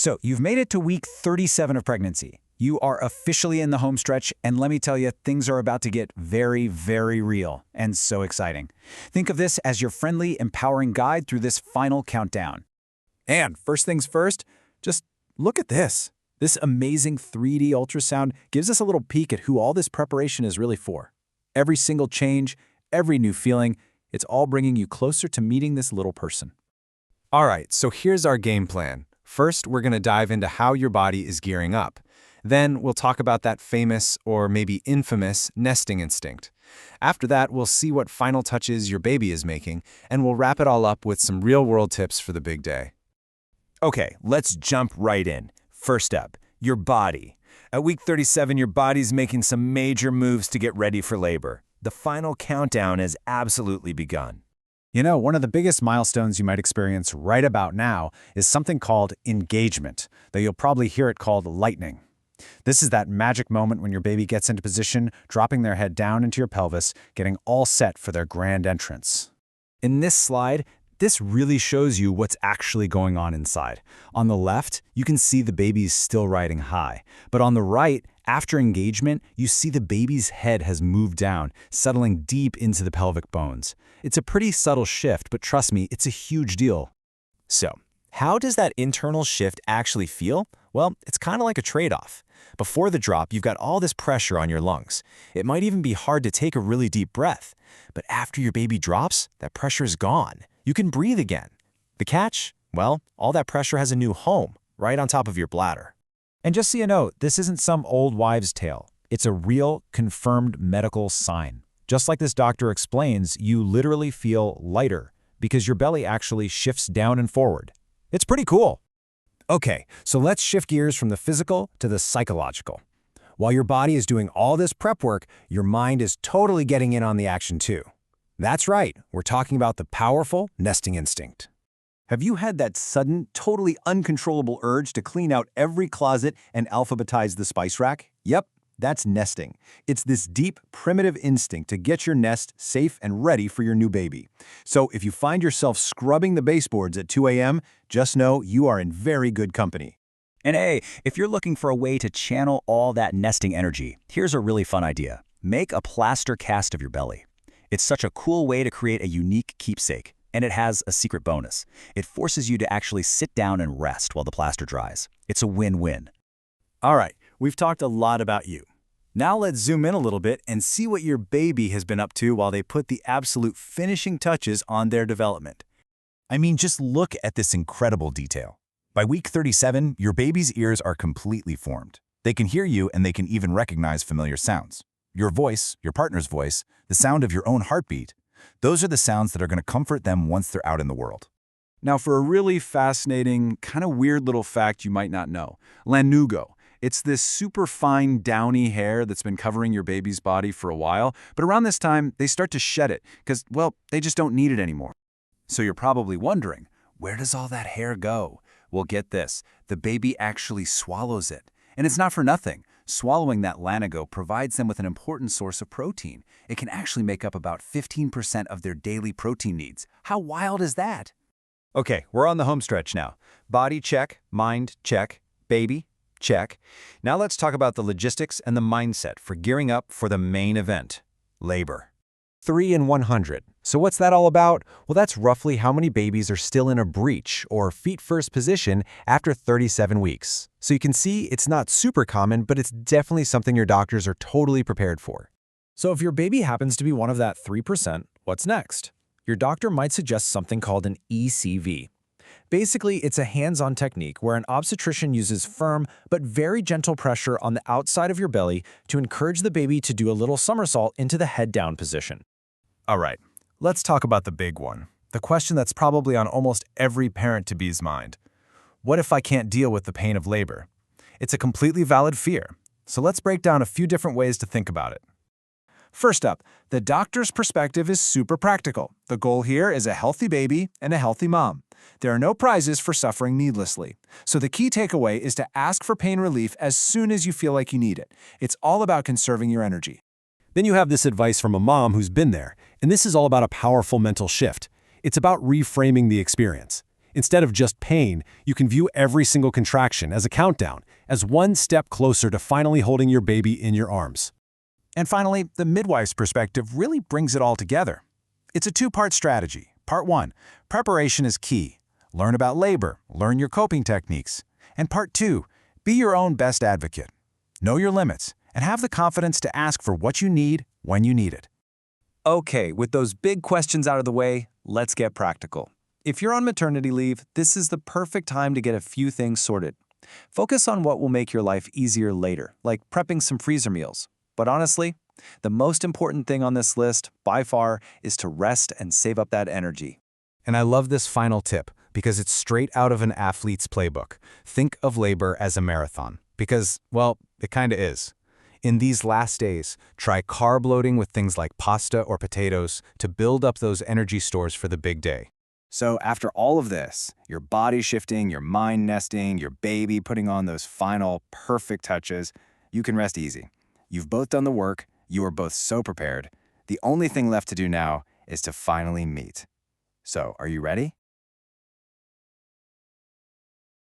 So you've made it to week 37 of pregnancy. You are officially in the home stretch, and let me tell you, things are about to get very, very real and so exciting. Think of this as your friendly, empowering guide through this final countdown. And first things first, just look at this. This amazing 3D ultrasound gives us a little peek at who all this preparation is really for. Every single change, every new feeling, it's all bringing you closer to meeting this little person. All right, so here's our game plan. First, we're going to dive into how your body is gearing up. Then we'll talk about that famous, or maybe infamous, nesting instinct. After that, we'll see what final touches your baby is making, and we'll wrap it all up with some real-world tips for the big day. Okay, let's jump right in. First up, your body. At week 37, your body's making some major moves to get ready for labor. The final countdown has absolutely begun. You know, one of the biggest milestones you might experience right about now is something called engagement, though you'll probably hear it called lightning. This is that magic moment when your baby gets into position, dropping their head down into your pelvis, getting all set for their grand entrance. In this slide, this really shows you what's actually going on inside. On the left, you can see the baby's still riding high. But on the right, after engagement, you see the baby's head has moved down, settling deep into the pelvic bones. It's a pretty subtle shift, but trust me, it's a huge deal. So, how does that internal shift actually feel? Well, it's kind of like a trade-off. Before the drop, you've got all this pressure on your lungs. It might even be hard to take a really deep breath. But after your baby drops, that pressure is gone. You can breathe again. The catch? Well, all that pressure has a new home, right on top of your bladder. And just so you know, this isn't some old wives' tale. It's a real, confirmed medical sign. Just like this doctor explains, you literally feel lighter because your belly actually shifts down and forward. It's pretty cool. Okay, so let's shift gears from the physical to the psychological. While your body is doing all this prep work, your mind is totally getting in on the action too. That's right, we're talking about the powerful nesting instinct. Have you had that sudden, totally uncontrollable urge to clean out every closet and alphabetize the spice rack? Yep, that's nesting. It's this deep, primitive instinct to get your nest safe and ready for your new baby. So if you find yourself scrubbing the baseboards at 2 a.m., just know you are in very good company. And hey, if you're looking for a way to channel all that nesting energy, here's a really fun idea. Make a plaster cast of your belly. It's such a cool way to create a unique keepsake. And it has a secret bonus. It forces you to actually sit down and rest while the plaster dries. It's a win-win. All right, we've talked a lot about you. Now let's zoom in a little bit and see what your baby has been up to while they put the absolute finishing touches on their development. I mean, just look at this incredible detail. By week 37, your baby's ears are completely formed. They can hear you and they can even recognize familiar sounds. Your voice, your partner's voice, the sound of your own heartbeat. Those are the sounds that are going to comfort them once they're out in the world. Now for a really fascinating, kind of weird little fact you might not know. Lanugo. It's this super fine, downy hair that's been covering your baby's body for a while, but around this time, they start to shed it because, well, they just don't need it anymore. So you're probably wondering, where does all that hair go? Well, get this. The baby actually swallows it. And it's not for nothing. Swallowing that lanugo provides them with an important source of protein. It can actually make up about 15% of their daily protein needs. How wild is that? Okay, we're on the home stretch now. Body check, mind check, baby check. Now let's talk about the logistics and the mindset for gearing up for the main event, labor. 3 in 100. So what's that all about? Well, that's roughly how many babies are still in a breech or feet-first position after 37 weeks. So you can see it's not super common, but it's definitely something your doctors are totally prepared for. So if your baby happens to be one of that 3%, what's next? Your doctor might suggest something called an ECV. Basically, it's a hands-on technique where an obstetrician uses firm but very gentle pressure on the outside of your belly to encourage the baby to do a little somersault into the head-down position. All right, let's talk about the big one, the question that's probably on almost every parent-to-be's mind. What if I can't deal with the pain of labor? It's a completely valid fear, so let's break down a few different ways to think about it. First up, the doctor's perspective is super practical. The goal here is a healthy baby and a healthy mom. There are no prizes for suffering needlessly. So the key takeaway is to ask for pain relief as soon as you feel like you need it. It's all about conserving your energy. Then you have this advice from a mom who's been there, and this is all about a powerful mental shift. It's about reframing the experience. Instead of just pain, you can view every single contraction as a countdown, as one step closer to finally holding your baby in your arms. And finally, the midwife's perspective really brings it all together. It's a two-part strategy. Part 1, preparation is key. Learn about labor, learn your coping techniques. And Part 2, be your own best advocate. Know your limits, and have the confidence to ask for what you need when you need it. Okay, with those big questions out of the way, let's get practical. If you're on maternity leave, this is the perfect time to get a few things sorted. Focus on what will make your life easier later, like prepping some freezer meals. But honestly, the most important thing on this list, by far, is to rest and save up that energy. And I love this final tip because it's straight out of an athlete's playbook. Think of labor as a marathon because, well, it kinda is. In these last days, try carb loading with things like pasta or potatoes to build up those energy stores for the big day. So after all of this, your body shifting, your mind nesting, your baby putting on those final perfect touches, you can rest easy. You've both done the work, you are both so prepared. The only thing left to do now is to finally meet. So, are you ready?